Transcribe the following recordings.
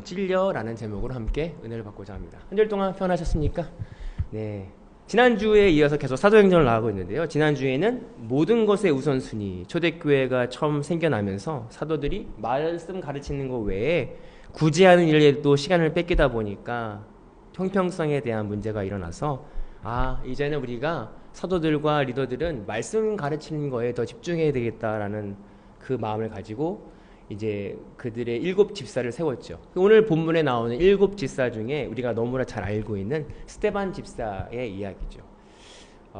찔려라는 제목으로 함께 은혜를 받고자 합니다. 한 주일 동안 편하셨습니까? 네. 지난주에 이어서 계속 사도행전을 나가고 있는데요. 지난주에는 모든 것의 우선순위, 초대교회가 처음 생겨나면서 사도들이 말씀 가르치는 것 외에 구제하는 일에도 시간을 뺏기다 보니까 형평성에 대한 문제가 일어나서 이제는 우리가 사도들과 리더들은 말씀 가르치는 거에 더 집중해야 되겠다라는 그 마음을 가지고 이제 그들의 7 집사를 세웠죠. 오늘 본문에 나오는 7 집사 중에 우리가 너무나 잘 알고 있는 스데반 집사의 이야기죠.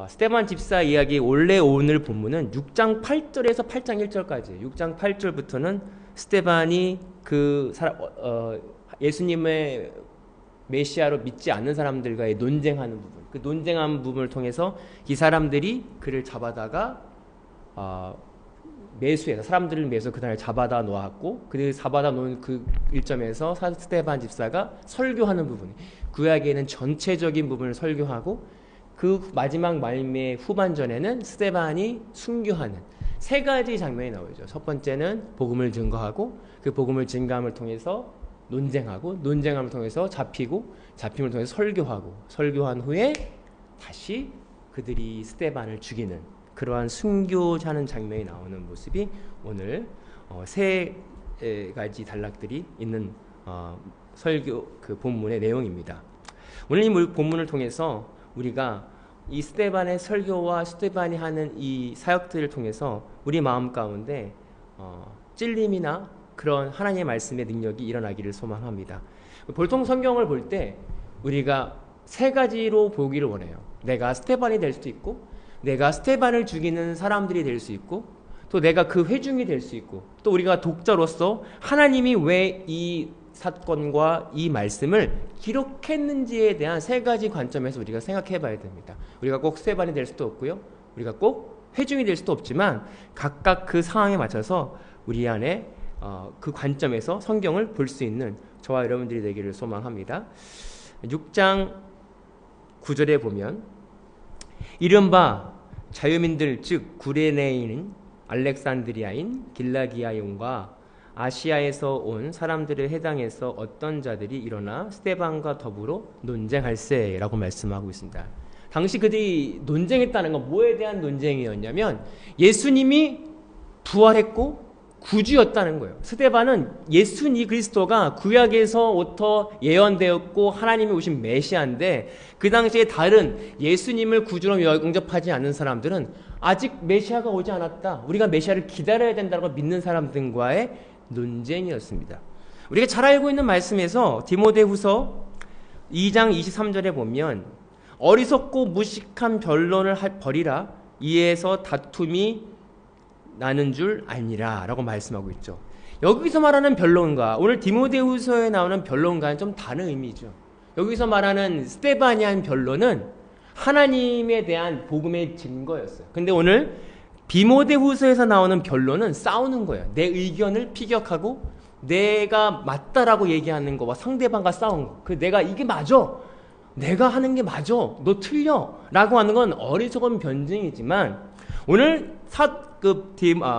스데반 집사 이야기 원래 오늘 본문은 6장 8절에서 8장 1절까지 6장 8절부터는 스데반이 예수님의 메시아로 믿지 않는 사람들과의 논쟁하는 부분, 그 논쟁한 부분을 통해서 이 사람들이 그를 잡아다가 매수해서 사람들을 매수 그날을 잡아다 놓았고 그 잡아다 놓은 그 일점에서 스데반 집사가 설교하는 부분, 구약에는 전체적인 부분을 설교하고 그 마지막 말미의 후반전에는 스데반이 순교하는 3가지 장면이 나오죠. 첫 번째는 복음을 증거하고 그 복음을 증거함을 통해서 논쟁하고 논쟁함을 통해서 잡히고 잡힘을 통해서 설교하고 설교한 후에 다시 그들이 스데반을 죽이는 그러한 순교하는 장면이 나오는 모습이 오늘 3가지 단락들이 있는 설교 그 본문의 내용입니다. 오늘 이 본문을 통해서 우리가 이 스데반의 설교와 스데반이 하는 이 사역들을 통해서 우리 마음 가운데 찔림이나 그런 하나님의 말씀의 능력이 일어나기를 소망합니다. 보통 성경을 볼 때 우리가 3가지로 보기를 원해요. 내가 스데반이 될 수도 있고 내가 스데반을 죽이는 사람들이 될 수 있고 또 내가 그 회중이 될 수 있고 또 우리가 독자로서 하나님이 왜 이 사건과 이 말씀을 기록했는지에 대한 3가지 관점에서 우리가 생각해 봐야 됩니다. 우리가 꼭 스데반이 될 수도 없고요. 우리가 꼭 회중이 될 수도 없지만 각각 그 상황에 맞춰서 우리 안에 그 관점에서 성경을 볼 수 있는 저와 여러분들이 되기를 소망합니다. 6장 9절에 보면 이른바 자유민들 즉 구레네인, 알렉산드리아인, 길라기아인과 아시아에서 온 사람들의 해당해서 어떤 자들이 일어나 스데반과 더불어 논쟁할세라고 말씀하고 있습니다. 당시 그들이 논쟁했다는 건 뭐에 대한 논쟁이었냐면 예수님이 부활했고 구주였다는 거예요. 스데반은 예수님 그리스도가 구약에서부터 예언되었고 하나님이 오신 메시아인데 그 당시에 다른 예수님을 구주로 영접하지 않는 사람들은 아직 메시아가 오지 않았다, 우리가 메시아를 기다려야 된다고 믿는 사람들과의 논쟁이었습니다. 우리가 잘 알고 있는 말씀에서 디모데후서 2장 23절에 보면 어리석고 무식한 변론을 버리라, 이에서 다툼이 나는 줄 알니라 라고 말씀하고 있죠. 여기서 말하는 변론가, 오늘 디모데후서에 나오는 변론가는 좀 다른 의미죠. 여기서 말하는 스데반이한 변론은 하나님에 대한 복음의 증거였어요. 근데 오늘 디모데후서에서 나오는 변론은 싸우는 거예요. 내 의견을 피격하고 내가 맞다라고 얘기하는 거와 상대방과 싸운 거. 내가 이게 맞아, 내가 하는 게 맞아, 너 틀려 라고 하는 건 어리석은 변증이지만 오늘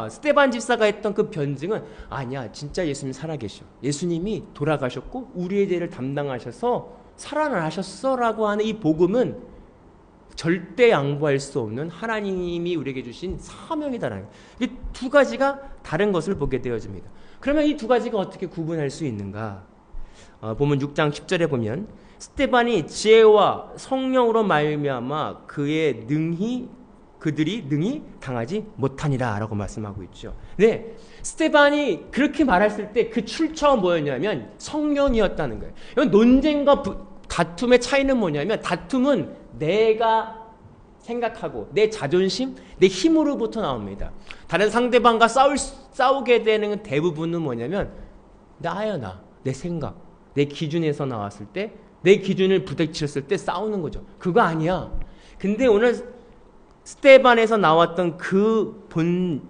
스데반 집사가 했던 그 변증은 아니야, 진짜 예수님 살아계셔, 예수님이 돌아가셨고 우리의 죄를 담당하셔서 살아나셨어 라고 하는 이 복음은 절대 양보할 수 없는 하나님이 우리에게 주신 사명이다라는, 이 2가지가 다른 것을 보게 되어집니다. 그러면 이 2가지가 어떻게 구분할 수 있는가? 보면 6장 10절에 보면 스데반이 지혜와 성령으로 말미암아 그들이 능히 당하지 못하니라 라고 말씀하고 있죠. 네, 스데반이 그렇게 말했을 때 그 출처가 뭐였냐면 성령이었다는 거예요. 이건 논쟁과 다툼의 차이는 뭐냐면, 다툼은 내가 생각하고 내 자존심, 내 힘으로부터 나옵니다. 다른 상대방과 싸우게 되는 대부분은 뭐냐면 내 생각, 내 기준에서 나왔을 때, 내 기준을 부딪혔을 때 싸우는 거죠. 그거 아니야. 근데 오늘 스데반에서 나왔던 그 본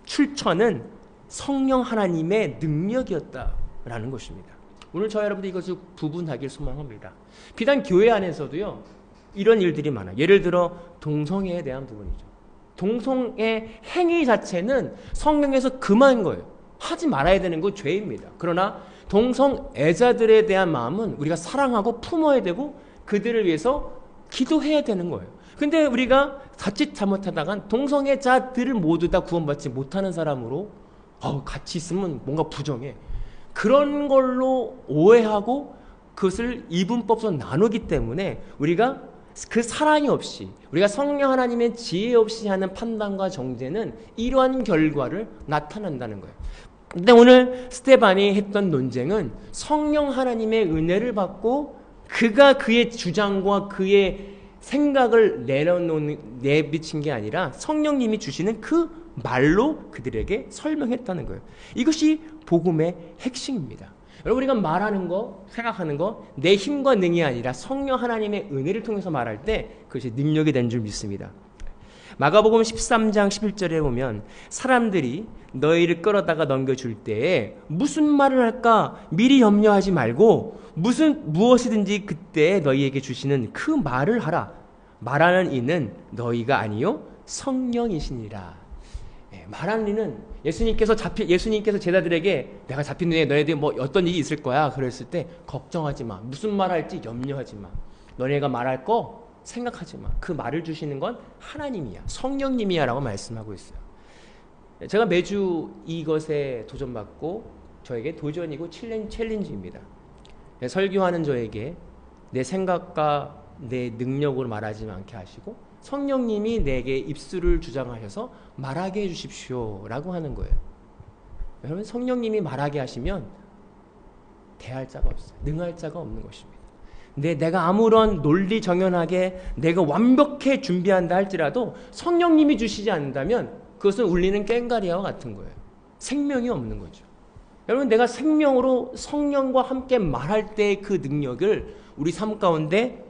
출처는 성령 하나님의 능력이었다라는 것입니다. 오늘 저와 여러분들 이것을 구분하길 소망합니다. 비단 교회 안에서도요, 이런 일들이 많아요. 예를 들어 동성애에 대한 부분이죠. 동성애 행위 자체는 성경에서 금한 거예요. 하지 말아야 되는 거 죄입니다. 그러나 동성애자들에 대한 마음은 우리가 사랑하고 품어야 되고 그들을 위해서 기도해야 되는 거예요. 근데 우리가 자칫 잘못하다간 동성애자들을 모두 다 구원받지 못하는 사람으로 같이 있으면 뭔가 부정해. 그런 걸로 오해하고 그것을 이분법으로 나누기 때문에 우리가 그 사랑이 없이, 우리가 성령 하나님의 지혜 없이 하는 판단과 정죄는 이러한 결과를 나타낸다는 거예요. 근데 오늘 스데반이 했던 논쟁은 성령 하나님의 은혜를 받고 그가 그의 주장과 그의 생각을 내비친 게 아니라 성령님이 주시는 그 말로 그들에게 설명했다는 거예요. 이것이 복음의 핵심입니다. 여러분, 우리가 말하는 거, 생각하는 거 내 힘과 능이 아니라 성령 하나님의 은혜를 통해서 말할 때 그것이 능력이 된 줄 믿습니다. 마가복음 13장 11절에 보면 사람들이 너희를 끌어다가 넘겨줄 때에 무슨 말을 할까 미리 염려하지 말고 무엇이든지 그때 너희에게 주시는 그 말을 하라. 말하는 이는 너희가 아니요 성령이시니라. 말하는 이는 예수님께서 제자들에게 내가 잡힌 후에 너희들 뭐 어떤 일이 있을 거야 그랬을 때 걱정하지 마. 무슨 말 할지 염려하지 마. 너네가 말할 거 생각하지 마. 그 말을 주시는 건 하나님이야. 성령님이야 라고 말씀하고 있어요. 제가 매주 이것에 도전받고 저에게 도전이고 챌린지입니다. 설교하는 저에게 내 생각과 내 능력으로 말하지 않게 하시고 성령님이 내게 입술을 주장하셔서 말하게 해주십시오 라고 하는 거예요. 여러분, 성령님이 말하게 하시면 대할 자가 없어요. 능할 자가 없는 것입니다. 근데 내가 아무런 논리 정연하게 내가 완벽해 준비한다 할지라도 성령님이 주시지 않는다면 그것은 울리는 꽹과리와 같은 거예요. 생명이 없는 거죠. 여러분, 내가 생명으로 성령과 함께 말할 때의 그 능력을 우리 삶 가운데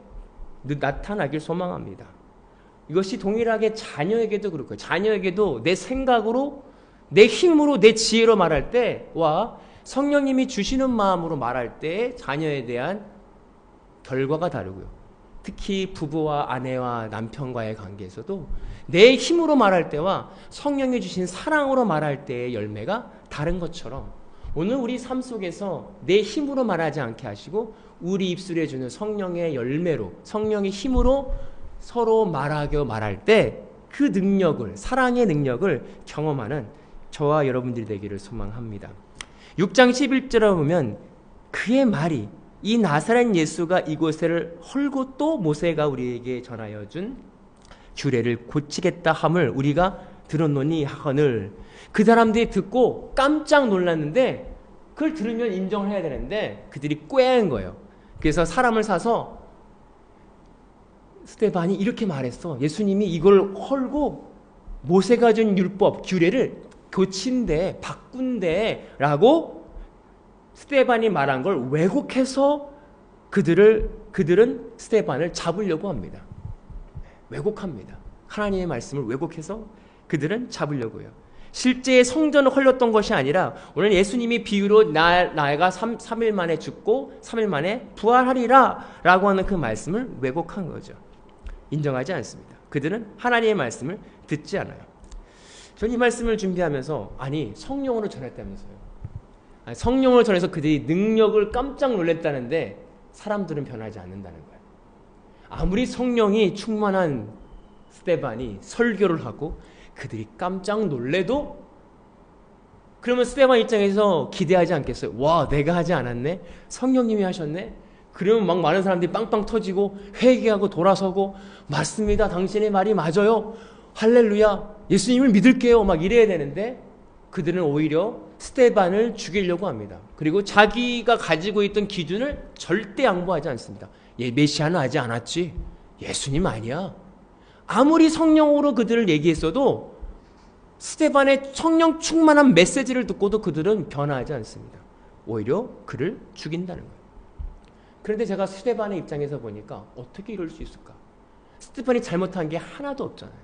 나타나길 소망합니다. 이것이 동일하게 자녀에게도 그럴 거예요. 자녀에게도 내 생각으로, 내 힘으로, 내 지혜로 말할 때와 성령님이 주시는 마음으로 말할 때 자녀에 대한 결과가 다르고요. 특히 부부와 아내와 남편과의 관계에서도 내 힘으로 말할 때와 성령이 주신 사랑으로 말할 때의 열매가 다른 것처럼 오늘 우리 삶 속에서 내 힘으로 말하지 않게 하시고 우리 입술에 주는 성령의 열매로, 성령의 힘으로 서로 말할 때 그 능력을, 사랑의 능력을 경험하는 저와 여러분들이 되기를 소망합니다. 6장 11절에 보면 그의 말이 이 나사렛 예수가 이곳을 헐고 또 모세가 우리에게 전하여 준 규례를 고치겠다 함을 우리가 들었노니 하거늘. 그 사람들이 듣고 깜짝 놀랐는데 그걸 들으면 인정을 해야 되는데 그들이 꾀한 거예요. 그래서 사람을 사서 스데반이 이렇게 말했어. 예수님이 이걸 헐고 모세가 준 율법, 규례를 고친대, 바꾼대 라고 스데반이 말한 걸 왜곡해서 그들은 스데반을 잡으려고 합니다. 왜곡합니다. 하나님의 말씀을 왜곡해서 그들은 잡으려고요. 실제 성전을 헐렸던 것이 아니라 오늘 예수님이 비유로 나가 3일 만에 죽고 3일 만에 부활하리라 라고 하는 그 말씀을 왜곡한 거죠. 인정하지 않습니다. 그들은 하나님의 말씀을 듣지 않아요. 전 이 말씀을 준비하면서 성령으로 전했다면서요. 성령으로 전해서 그들이 능력을 깜짝 놀랐다는데 사람들은 변하지 않는다는 거예요. 아무리 성령이 충만한 스데반이 설교를 하고 그들이 깜짝 놀래도 그러면 스데반 입장에서 기대하지 않겠어요? 와, 내가 하지 않았네? 성령님이 하셨네? 그러면 막 많은 사람들이 빵빵 터지고 회개하고 돌아서고 맞습니다. 당신의 말이 맞아요. 할렐루야. 예수님을 믿을게요. 막 이래야 되는데 그들은 오히려 스데반을 죽이려고 합니다. 그리고 자기가 가지고 있던 기준을 절대 양보하지 않습니다. 메시아는 하지 않았지. 예수님 아니야. 아무리 성령으로 그들을 얘기했어도 스데반의 성령 충만한 메시지를 듣고도 그들은 변화하지 않습니다. 오히려 그를 죽인다는 거예요. 그런데 제가 스데반의 입장에서 보니까 어떻게 이럴 수 있을까? 스데반이 잘못한 게 하나도 없잖아요.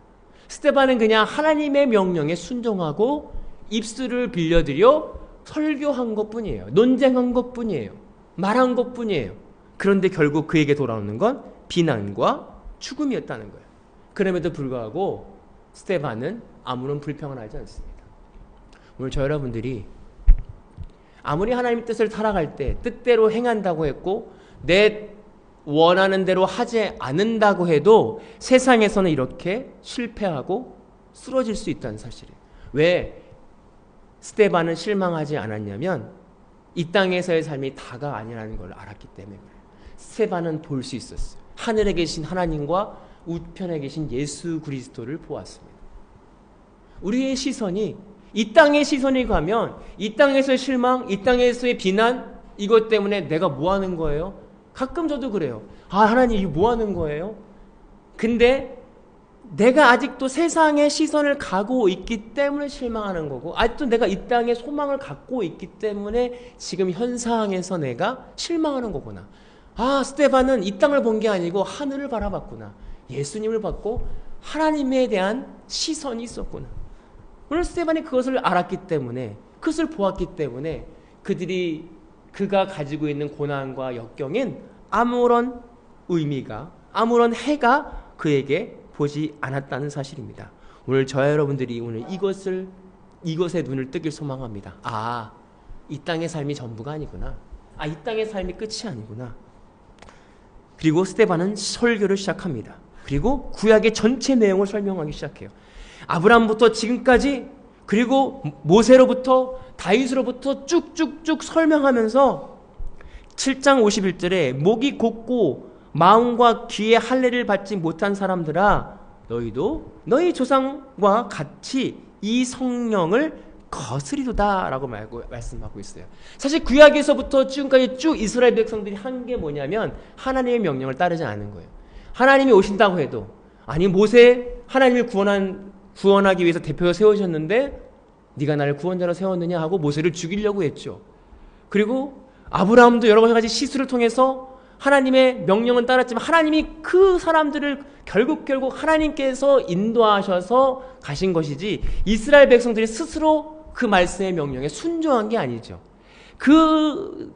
스데반은 그냥 하나님의 명령에 순종하고 입술을 빌려드려 설교한 것뿐이에요. 논쟁한 것뿐이에요. 말한 것뿐이에요. 그런데 결국 그에게 돌아오는 건 비난과 죽음이었다는 거예요. 그럼에도 불구하고 스데반은 아무런 불평을 하지 않습니다. 오늘 저 여러분들이 아무리 하나님 뜻을 따라갈 때 뜻대로 행한다고 했고 내 원하는 대로 하지 않는다고 해도 세상에서는 이렇게 실패하고 쓰러질 수 있다는 사실이에요. 왜 스데반은 실망하지 않았냐면 이 땅에서의 삶이 다가 아니라는 걸 알았기 때문에 그래요. 스데반은 볼 수 있었어요. 하늘에 계신 하나님과 우편에 계신 예수 그리스도를 보았습니다. 우리의 시선이 이 땅의 시선이 가면 이 땅에서의 실망, 이 땅에서의 비난 이것 때문에 내가 뭐 하는 거예요? 가끔 저도 그래요. 아, 하나님 이거 뭐 하는 거예요? 근데 내가 아직도 세상의 시선을 가고 있기 때문에 실망하는 거고 아직도 내가 이 땅에 소망을 갖고 있기 때문에 지금 현 상황에서 내가 실망하는 거구나. 아, 스데반은 이 땅을 본 게 아니고 하늘을 바라봤구나. 예수님을 봤고 하나님에 대한 시선이 있었구나. 오늘 스데반이 그것을 알았기 때문에 그것을 보았기 때문에 그가 가지고 있는 고난과 역경엔 아무런 의미가 아무런 해가 그에게 보지 않았다는 사실입니다. 오늘 저와 여러분들이 오늘 이것에 눈을 뜨길 소망합니다. 아, 이 땅의 삶이 전부가 아니구나. 아, 이 땅의 삶이 끝이 아니구나. 그리고 스데반은 설교를 시작합니다. 그리고 구약의 전체 내용을 설명하기 시작해요. 아브라함부터 지금까지 그리고 모세로부터 다윗으로부터 쭉쭉쭉 설명하면서 7장 51절에 목이 곧고 마음과 귀에 할례를 받지 못한 사람들아 너희도 너희 조상과 같이 이 성령을 거스리도다 라고 말씀하고 있어요. 사실 구약에서부터 지금까지 쭉 이스라엘 백성들이 한 게 뭐냐면 하나님의 명령을 따르지 않은 거예요. 하나님이 오신다고 해도 아니 모세 하나님을 구원하기 위해서 대표로 세우셨는데 네가 나를 구원자로 세웠느냐 하고 모세를 죽이려고 했죠. 그리고 아브라함도 여러 가지 시술을 통해서 하나님의 명령은 따랐지만 하나님이 그 사람들을 결국 하나님께서 인도하셔서 가신 것이지 이스라엘 백성들이 스스로 그 말씀의 명령에 순종한 게 아니죠. 그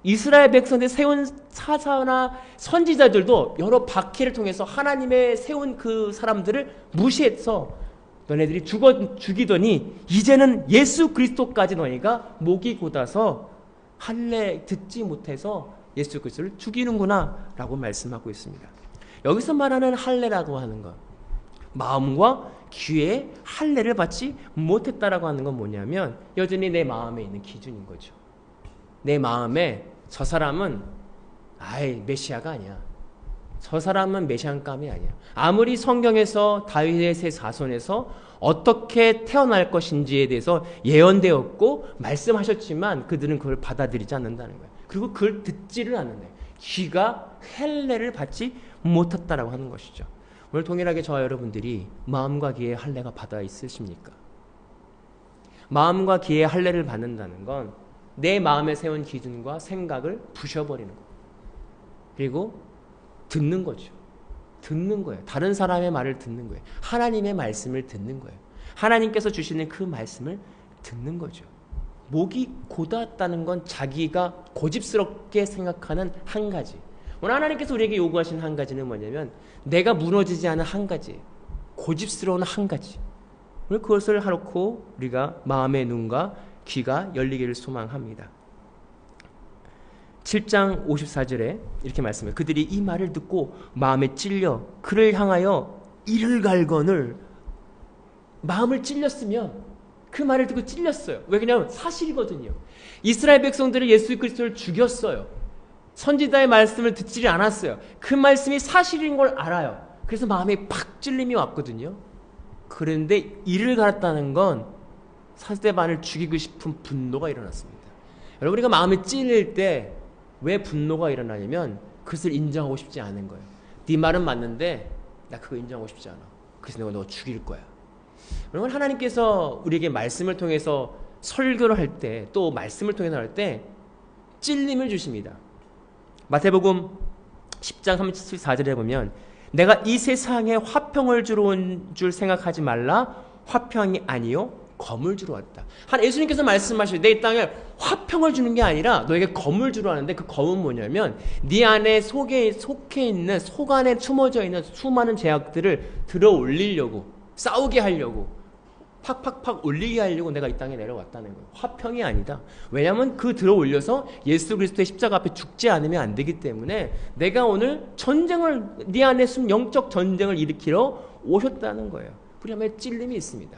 이스라엘 백성들이 세운 사사나 선지자들도 여러 박해를 통해서 하나님의 세운 그 사람들을 무시해서 너네들이 죽이더니 이제는 예수 그리스도까지 너희가 목이 곧아서 할례 듣지 못해서 예수 그리스도를 죽이는구나 라고 말씀하고 있습니다. 여기서 말하는 할례라고 하는 것 마음과 귀에 할례를 받지 못했다라고 하는 건 뭐냐면 여전히 내 마음에 있는 기준인 거죠. 내 마음에 저 사람은 메시아가 아니야. 저 사람은 메시안감이 아니야. 아무리 성경에서 다윗의 세 자손에서 어떻게 태어날 것인지에 대해서 예언되었고 말씀하셨지만 그들은 그걸 받아들이지 않는다는 거예요. 그리고 그걸 듣지를 않는다. 귀가 할례를 받지 못했다라고 하는 것이죠. 오늘 동일하게 저와 여러분들이 마음과 귀에 할례가 받아 있으십니까? 마음과 귀에 할례를 받는다는 건 내 마음에 세운 기준과 생각을 부셔버리는 거예요. 그리고 듣는 거죠. 듣는 거예요. 다른 사람의 말을 듣는 거예요. 하나님의 말씀을 듣는 거예요. 하나님께서 주시는 그 말씀을 듣는 거죠. 목이 곧았다는 건 자기가 고집스럽게 생각하는 한 가지. 오늘 하나님께서 우리에게 요구하시는 한 가지는 뭐냐면 내가 무너지지 않은 한 가지. 고집스러운 한 가지. 오늘 그것을 하놓고 우리가 마음의 눈과 귀가 열리기를 소망합니다. 7장 54절에 이렇게 말씀해요. 그들이 이 말을 듣고 마음에 찔려 그를 향하여 이를 갈거늘 마음을 찔렸으면 그 말을 듣고 찔렸어요. 왜냐하면 사실이거든요. 이스라엘 백성들은 예수 그리스도를 죽였어요. 선지자의 말씀을 듣지 않았어요. 그 말씀이 사실인 걸 알아요. 그래서 마음에 팍 찔림이 왔거든요. 그런데 이를 갈았다는 건 스데반을 죽이고 싶은 분노가 일어났습니다. 여러분 우리가 마음에 찔릴 때 왜 분노가 일어나냐면 그것을 인정하고 싶지 않은 거예요. 네 말은 맞는데 나 그거 인정하고 싶지 않아. 그래서 내가 너 죽일 거야. 여러분 하나님께서 우리에게 말씀을 통해서 설교를 할 때 또 말씀을 통해서 할 때 찔림을 주십니다. 마태복음 10장 34절에 보면 내가 이 세상에 화평을 주러 온 줄 생각하지 말라. 화평이 아니요 검을 주러 왔다. 예수님께서 말씀하실 때 이 땅에 화평을 주는 게 아니라 너에게 검을 주러 왔는데 그 검은 뭐냐면 네 안에 속에 있는 속 안에 숨어져 있는 수많은 죄악들을 들어 올리려고 싸우게 하려고 팍팍팍 올리게 하려고 내가 이 땅에 내려왔다는 거예요. 화평이 아니다. 왜냐하면 그 들어 올려서 예수 그리스도의 십자가 앞에 죽지 않으면 안 되기 때문에 내가 오늘 전쟁을 네 안에 숨 영적 전쟁을 일으키러 오셨다는 거예요. 우리 마음에 찔림이 있습니다.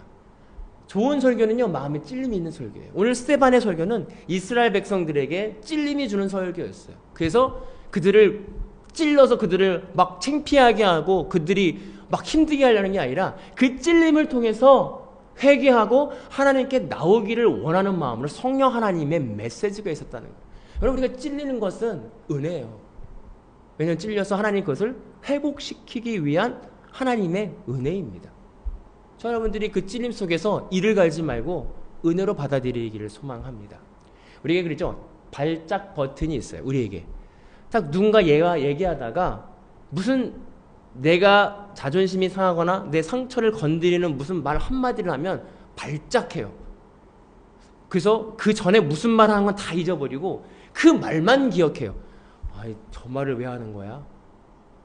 좋은 설교는요, 마음에 찔림이 있는 설교예요. 오늘 스데반의 설교는 이스라엘 백성들에게 찔림이 주는 설교였어요. 그래서 그들을 찔러서 그들을 막 창피하게 하고 그들이 막 힘들게 하려는 게 아니라 그 찔림을 통해서 회개하고 하나님께 나오기를 원하는 마음으로 성령 하나님의 메시지가 있었다는 거예요. 여러분, 우리가 찔리는 것은 은혜예요. 왜냐하면 찔려서 하나님 그것을 회복시키기 위한 하나님의 은혜입니다. 저 여러분들이 그 찔림 속에서 이를 갈지 말고 은혜로 받아들이기를 소망합니다. 우리에게 그러죠. 발작 버튼이 있어요. 우리에게. 딱 누군가 얘기하다가 무슨 내가 자존심이 상하거나 내 상처를 건드리는 무슨 말 한마디를 하면 발작해요. 그래서 그 전에 무슨 말 하는 건 다 잊어버리고 그 말만 기억해요. 아이, 저 말을 왜 하는 거야?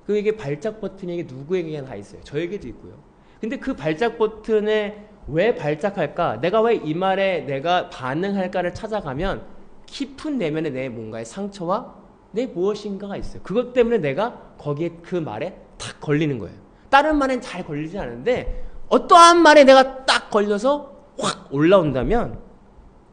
그게 발작 버튼이 누구에게나 다 있어요. 저에게도 있고요. 근데 그 발작 버튼에 왜 발작할까? 내가 왜 이 말에 내가 반응할까를 찾아가면 깊은 내면의 내 뭔가의 상처와 내 무엇인가가 있어요. 그것 때문에 내가 거기에 그 말에 탁 걸리는 거예요. 다른 말엔 잘 걸리지 않은데 어떠한 말에 내가 딱 걸려서 확 올라온다면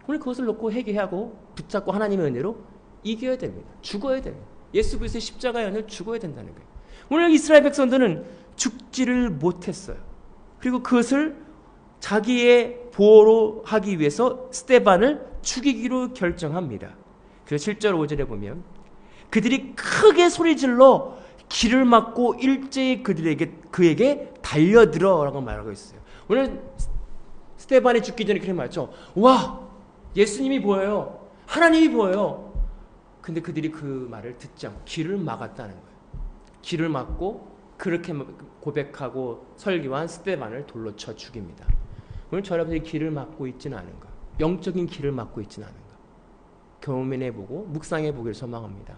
오늘 그것을 놓고 회개하고 붙잡고 하나님의 은혜로 이겨야 됩니다. 죽어야 됩니다. 예수 그리스도의 십자가의 은혜를 죽어야 된다는 거예요. 오늘 이스라엘 백성들은 죽지를 못했어요. 그리고 그것을 자기의 보호로 하기 위해서 스데반을 죽이기로 결정합니다. 그래서 7절 5절에 보면 그들이 크게 소리질러 길을 막고 일제히 그에게 달려들어라고 말하고 있어요. 오늘 스데반이 죽기 전에 그렇게 말했죠. 와, 예수님이 보여요. 하나님이 보여요. 근데 그들이 그 말을 듣지 않고 길을 막았다는 거예요. 길을 막고 그렇게 고백하고 설교한 스데반을 돌로 쳐 죽입니다. 오늘 저 여러분들이 길을 막고 있지는 않은가? 영적인 길을 막고 있지는 않은가? 경험해보고 묵상해보기를 소망합니다.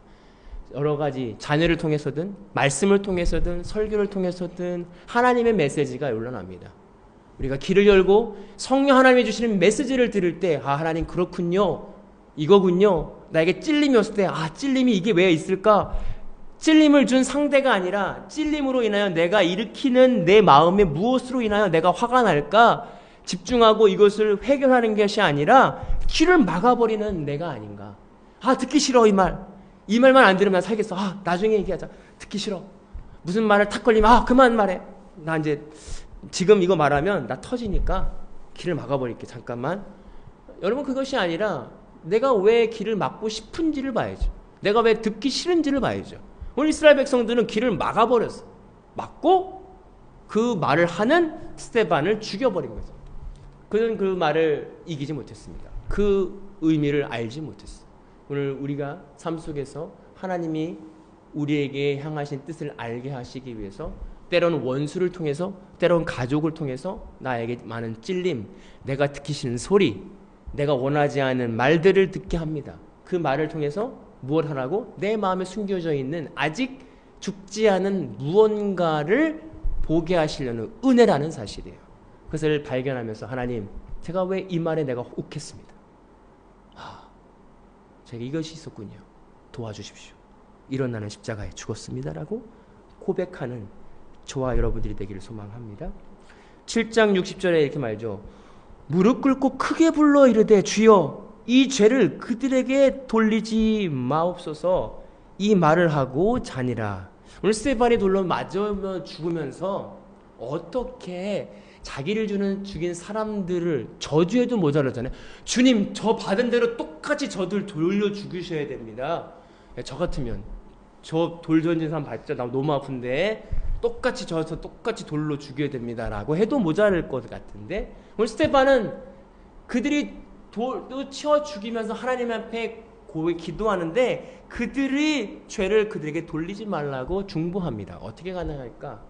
여러 가지 자녀를 통해서든 말씀을 통해서든 설교를 통해서든 하나님의 메시지가 올라납니다. 우리가 길을 열고 성령 하나님이 주시는 메시지를 들을 때 아, 하나님 그렇군요. 이거군요. 나에게 찔림이 왔을 때 아, 찔림이 이게 왜 있을까? 찔림을 준 상대가 아니라 찔림으로 인하여 내가 일으키는 내 마음에 무엇으로 인하여 내가 화가 날까 집중하고 이것을 해결하는 것이 아니라 길을 막아버리는 내가 아닌가. 아, 듣기 싫어. 이 말만 안 들으면 살겠어. 아, 나중에 얘기하자. 듣기 싫어. 무슨 말을 탁 걸리면 아, 그만 말해. 나 이제 지금 이거 말하면 나 터지니까 길을 막아버릴게. 잠깐만. 여러분, 그것이 아니라 내가 왜 길을 막고 싶은지를 봐야죠. 내가 왜 듣기 싫은지를 봐야죠. 오늘 이스라엘 백성들은 길을 막아버렸어. 막고 그 말을 하는 스데반을 죽여버린 거죠. 그는 그 말을 이기지 못했습니다. 그 의미를 알지 못했어요. 오늘 우리가 삶 속에서 하나님이 우리에게 향하신 뜻을 알게 하시기 위해서 때로는 원수를 통해서 때로는 가족을 통해서 나에게 많은 찔림, 내가 듣기 싫은 소리, 내가 원하지 않은 말들을 듣게 합니다. 그 말을 통해서 무엇 하라고? 내 마음에 숨겨져 있는 아직 죽지 않은 무언가를 보게 하시려는 은혜라는 사실이에요. 그것을 발견하면서 하나님, 제가 왜 이 말에 내가 욱했습니다. 아, 제가 이것이 있었군요. 도와주십시오. 이런 나는 십자가에 죽었습니다라고 고백하는 저와 여러분들이 되기를 소망합니다. 7장 60절에 이렇게 말죠. 무릎 꿇고 크게 불러 이르되 주여 이 죄를 그들에게 돌리지 마옵소서. 이 말을 하고 자니라. 오늘 스데반이 돌로 맞으며 죽으면서 어떻게 자기를 죽인 사람들을 저주해도 모자라잖아요. 주님, 저 받은 대로 똑같이 저들 돌려 죽이셔야 됩니다. 저 같으면 저 돌 던진 사람 봤죠? 나 너무 아픈데 똑같이 똑같이 돌로 죽여야 됩니다라고 해도 모자랄 것 같은데 오늘 스데반은 그들이 돌도 치워 죽이면서 하나님 앞에 기도하는데 그들의 죄를 그들에게 돌리지 말라고 중보합니다. 어떻게 가능할까?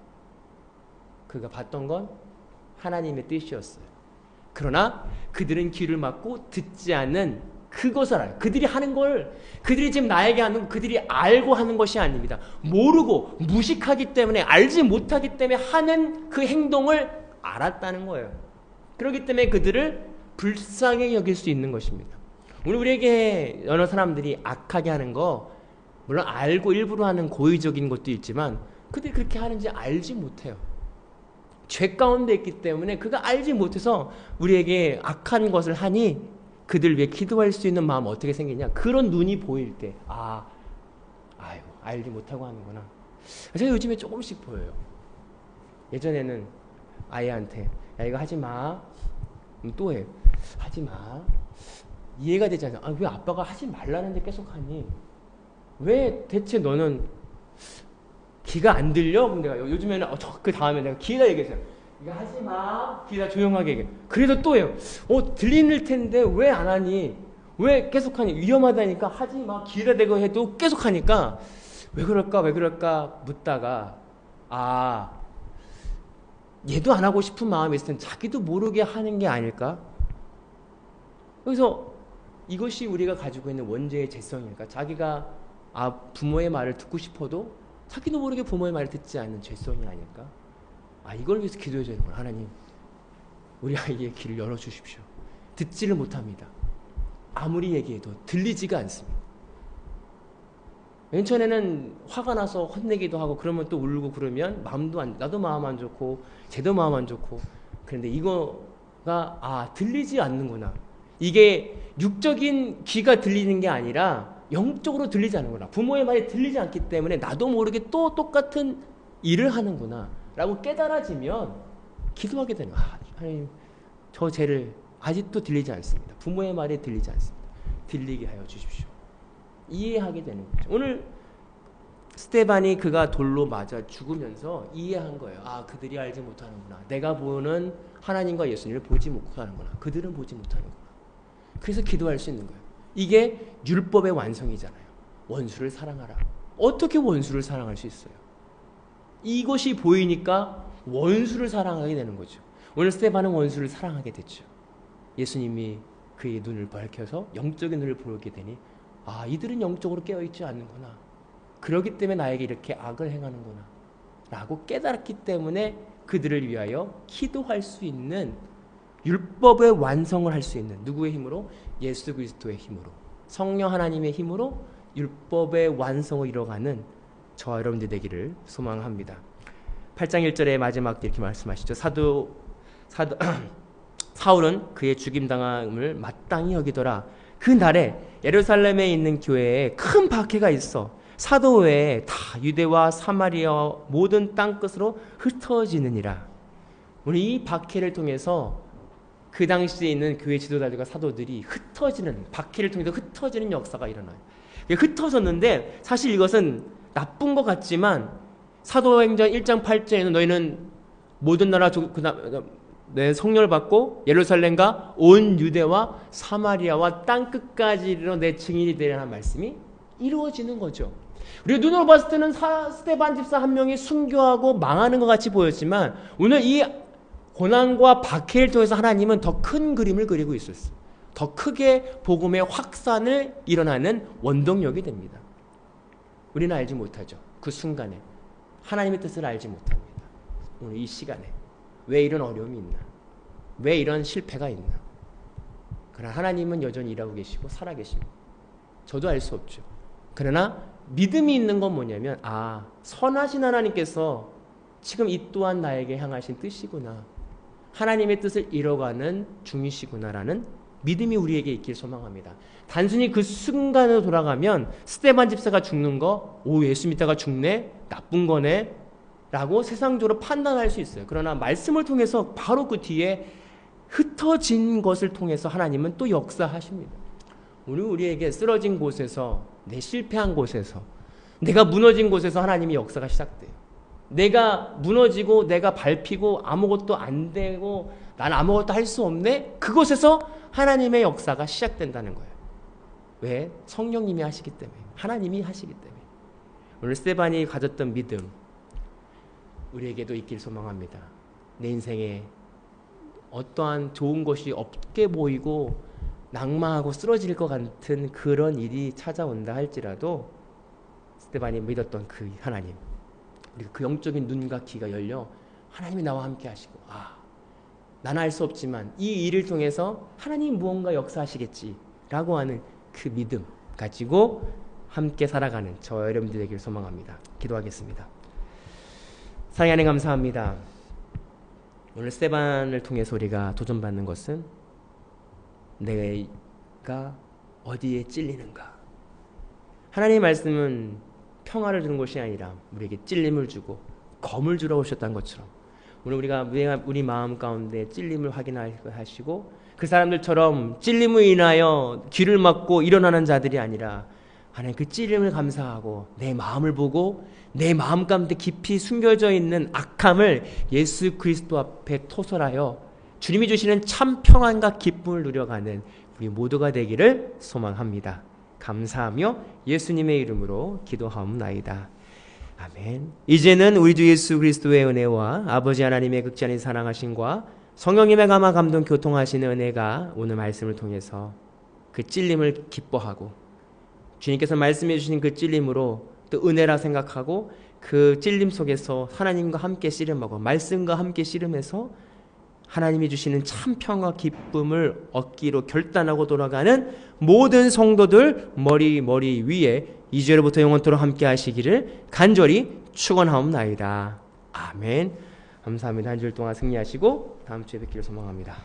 그가 봤던 건 하나님의 뜻이었어요. 그러나 그들은 귀를 막고 듣지 않는 그것을 알아요. 그들이 하는 걸, 그들이 지금 나에게 하는 걸 그들이 알고 하는 것이 아닙니다. 모르고 무식하기 때문에, 알지 못하기 때문에 하는 그 행동을 알았다는 거예요. 그렇기 때문에 그들을 불쌍히 여길 수 있는 것입니다. 오늘 우리에게 여러 사람들이 악하게 하는 거 물론 알고 일부러 하는 고의적인 것도 있지만 그들이 그렇게 하는지 알지 못해요. 죄 가운데 있기 때문에 그가 알지 못해서 우리에게 악한 것을 하니 그들 위해 기도할 수 있는 마음 어떻게 생기냐. 그런 눈이 보일 때 아유 알지 못하고 하는구나. 제가 요즘에 조금씩 보여요. 예전에는 아이한테 야 이거 하지 마. 또 해요. 하지 마. 이해가 되지 않아. 왜 아빠가 하지 말라는데 계속 하니? 왜 대체 너는 귀가 안 들려? 그럼 내가 요즘에는 그 다음에 내가 귀에다 얘기했어요. 이거 하지 마. 귀에다 조용하게 얘기해. 그래도 또 해요. 들리는 텐데 왜 안 하니? 왜 계속 하니? 위험하다니까 하지 마. 귀에다 대고 해도 계속 하니까 왜 그럴까 묻다가 얘도 안 하고 싶은 마음이 있을 땐 자기도 모르게 하는 게 아닐까? 그래서 이것이 우리가 가지고 있는 원죄의 죄성일까? 자기가 부모의 말을 듣고 싶어도 자기도 모르게 부모의 말을 듣지 않는 죄성이 아닐까? 이걸 위해서 기도해야 되는구나. 하나님, 우리 아이의 귀를 열어주십시오. 듣지를 못합니다. 아무리 얘기해도 들리지가 않습니다. 맨 처음에는 화가 나서 혼내기도 하고 그러면 또 울고 그러면 나도 마음 안 좋고 쟤도 마음 안 좋고. 그런데 이거가 들리지 않는구나. 이게 육적인 귀가 들리는 게 아니라 영적으로 들리지 않는구나. 부모의 말이 들리지 않기 때문에 나도 모르게 또 똑같은 일을 하는구나 라고 깨달아지면 기도하게 되는 거야. 하나님, 저 죄를 아직도 들리지 않습니다. 부모의 말이 들리지 않습니다. 들리게 하여 주십시오. 이해하게 되는 거죠. 오늘 스데반이 그가 돌로 맞아 죽으면서 이해한 거예요. 그들이 알지 못하는구나. 내가 보는 하나님과 예수님을 보지 못하는구나. 그들은 보지 못하는구나. 그래서 기도할 수 있는 거예요. 이게 율법의 완성이잖아요. 원수를 사랑하라. 어떻게 원수를 사랑할 수 있어요? 이것이 보이니까 원수를 사랑하게 되는 거죠. 오늘 스데반은 원수를 사랑하게 됐죠. 예수님이 그의 눈을 밝혀서 영적인 눈을 보게 되니 이들은 영적으로 깨어있지 않는구나. 그렇기 때문에 나에게 이렇게 악을 행하는구나 라고 깨달았기 때문에 그들을 위하여 기도할 수 있는 율법의 완성을 할 수 있는 누구의 힘으로? 예수 그리스도의 힘으로, 성령 하나님의 힘으로 율법의 완성을 이뤄가는 저와 여러분들 되기를 소망합니다. 8장 1절의 마지막 이렇게 말씀하시죠. 사울은 그의 죽임당함을 마땅히 여기더라. 그 날에 예루살렘에 있는 교회에 큰 박해가 있어 사도 외에 다 유대와 사마리아 모든 땅끝으로 흩어지느니라. 우리 이 박해를 통해서 그 당시에 있는 교회 지도자들과 사도들이 흩어지는, 박해를 통해서 흩어지는 역사가 일어나요. 흩어졌는데 사실 이것은 나쁜 것 같지만 사도행전 1장 8절에는 너희는 모든 나라 내 성령을 받고 예루살렘과 온 유대와 사마리아와 땅끝까지 이르러 내 증인이 되리라는 말씀이 이루어지는 거죠. 우리가 눈으로 봤을 때는 스데반 집사 한 명이 순교하고 망하는 것 같이 보였지만 오늘 이 고난과 박해를 통해서 하나님은 더 큰 그림을 그리고 있었어요. 더 크게 복음의 확산을 일어나는 원동력이 됩니다. 우리는 알지 못하죠. 그 순간에 하나님의 뜻을 알지 못합니다. 오늘 이 시간에 왜 이런 어려움이 있나? 왜 이런 실패가 있나? 그러나 하나님은 여전히 일하고 계시고 살아계십니다. 저도 알 수 없죠. 그러나 믿음이 있는 건 뭐냐면 선하신 하나님께서 지금 이 또한 나에게 향하신 뜻이구나. 하나님의 뜻을 이뤄가는 중이시구나라는 믿음이 우리에게 있길 소망합니다. 단순히 그 순간으로 돌아가면 스데반 집사가 죽는 거, 예수 믿다가 죽네, 나쁜 거네 라고 세상적으로 판단할 수 있어요. 그러나 말씀을 통해서 바로 그 뒤에 흩어진 것을 통해서 하나님은 또 역사하십니다. 오늘 우리에게 쓰러진 곳에서, 내 실패한 곳에서, 내가 무너진 곳에서 하나님의 역사가 시작돼요. 내가 무너지고 내가 밟히고 아무것도 안 되고 난 아무것도 할 수 없네? 그곳에서 하나님의 역사가 시작된다는 거예요. 왜? 성령님이 하시기 때문에, 하나님이 하시기 때문에. 오늘 스데반이 가졌던 믿음 우리에게도 있길 소망합니다. 내 인생에 어떠한 좋은 것이 없게 보이고 낙망하고 쓰러질 것 같은 그런 일이 찾아온다 할지라도 스데반이 믿었던 그 하나님, 우리가 그 영적인 눈과 귀가 열려 하나님이 나와 함께 하시고 나는 알 수 없지만 이 일을 통해서 하나님 무언가 역사하시겠지라고 하는 그 믿음 가지고 함께 살아가는 저 여러분들 되기를 소망합니다. 기도하겠습니다. 사랑의 하나님 감사합니다. 오늘 스데반을 통해서 우리가 도전받는 것은 내가 어디에 찔리는가. 하나님의 말씀은 평화를 주는 것이 아니라 우리에게 찔림을 주고 검을 주러 오셨다는 것처럼 오늘 우리가 우리 마음 가운데 찔림을 확인하시고 그 사람들처럼 찔림을 인하여 귀를 막고 일어나는 자들이 아니라 하나님 그 찔림을 감사하고 내 마음을 보고 내 마음 가운데 깊이 숨겨져 있는 악함을 예수 그리스도 앞에 토설하여 주님이 주시는 참 평안과 기쁨을 누려가는 우리 모두가 되기를 소망합니다. 감사하며 예수님의 이름으로 기도하옵나이다. 아멘. 이제는 우리 주 예수 그리스도의 은혜와 아버지 하나님의 극진히 사랑하심과 성령님의 감화 감동 교통하시는 은혜가 오늘 말씀을 통해서 그 찔림을 기뻐하고 주님께서 말씀해 주신 그 찔림으로 또 은혜라 생각하고 그 찔림 속에서 하나님과 함께 씨름하고 말씀과 함께 씨름해서 하나님이 주시는 참 평화 기쁨을 얻기로 결단하고 돌아가는 모든 성도들 머리 위에 이제로부터 영원토록 함께 하시기를 간절히 축원하옵나이다. 아멘. 감사합니다. 한 주일 동안 승리하시고 다음 주에 뵙기를 소망합니다.